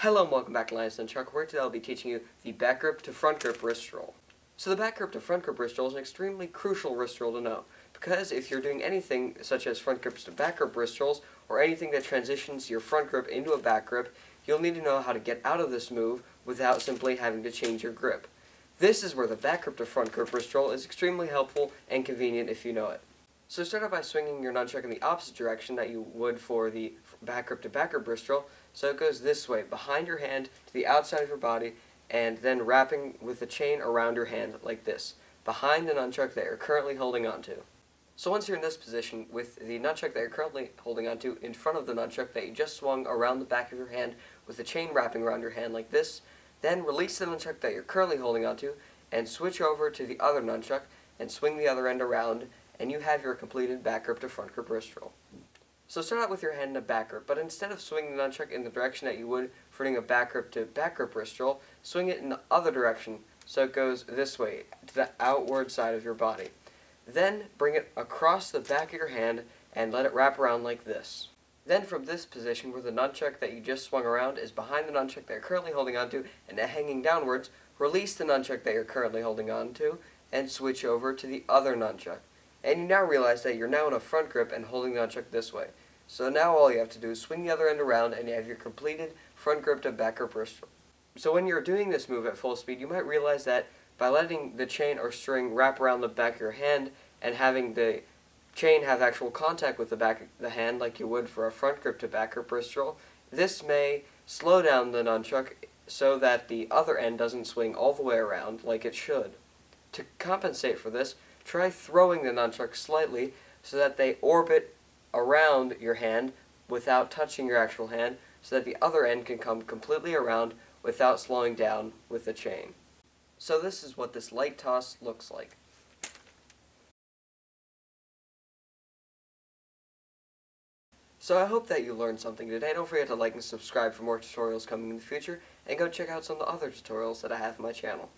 Hello and welcome back to Nunchaku, where today I'll be teaching you the back grip to front grip wrist roll. So the back grip to front grip wrist roll is an extremely crucial wrist roll to know, because if you're doing anything such as front grips to back grip wrist rolls, or anything that transitions your front grip into a back grip, you'll need to know how to get out of this move without simply having to change your grip. This is where the back grip to front grip wrist roll is extremely helpful and convenient if you know it. So start out by swinging your nunchuck in the opposite direction that you would for the back grip to back grip wrist roll. So it goes this way, behind your hand to the outside of your body, and then wrapping with the chain around your hand like this, behind the nunchuck that you're currently holding onto. So once you're in this position, with the nunchuck that you're currently holding onto in front of the nunchuck that you just swung around the back of your hand with the chain wrapping around your hand like this, then release the nunchuck that you're currently holding onto and switch over to the other nunchuck and swing the other end around, and you have your completed back grip to front grip wrist roll. So start out with your hand in a back grip, but instead of swinging the nunchuck in the direction that you would for doing a back grip to back grip wrist roll, swing it in the other direction so it goes this way, to the outward side of your body. Then bring it across the back of your hand and let it wrap around like this. Then from this position where the nunchuck that you just swung around is behind the nunchuck that you're currently holding onto and hanging downwards, release the nunchuck that you're currently holding onto and switch over to the other nunchuck. And you now realize that you're now in a front grip and holding the nunchuck this way. So now all you have to do is swing the other end around and you have your completed front grip to back grip wrist roll. So when you're doing this move at full speed, you might realize that by letting the chain or string wrap around the back of your hand and having the chain have actual contact with the back of the hand like you would for a front grip to back grip wrist roll, this may slow down the nunchuck so that the other end doesn't swing all the way around like it should. To compensate for this, try throwing the nunchuck slightly so that they orbit around your hand without touching your actual hand, so that the other end can come completely around without slowing down with the chain. So this is what this light toss looks like. So I hope that you learned something today. Don't forget to like and subscribe for more tutorials coming in the future, and go check out some of the other tutorials that I have on my channel.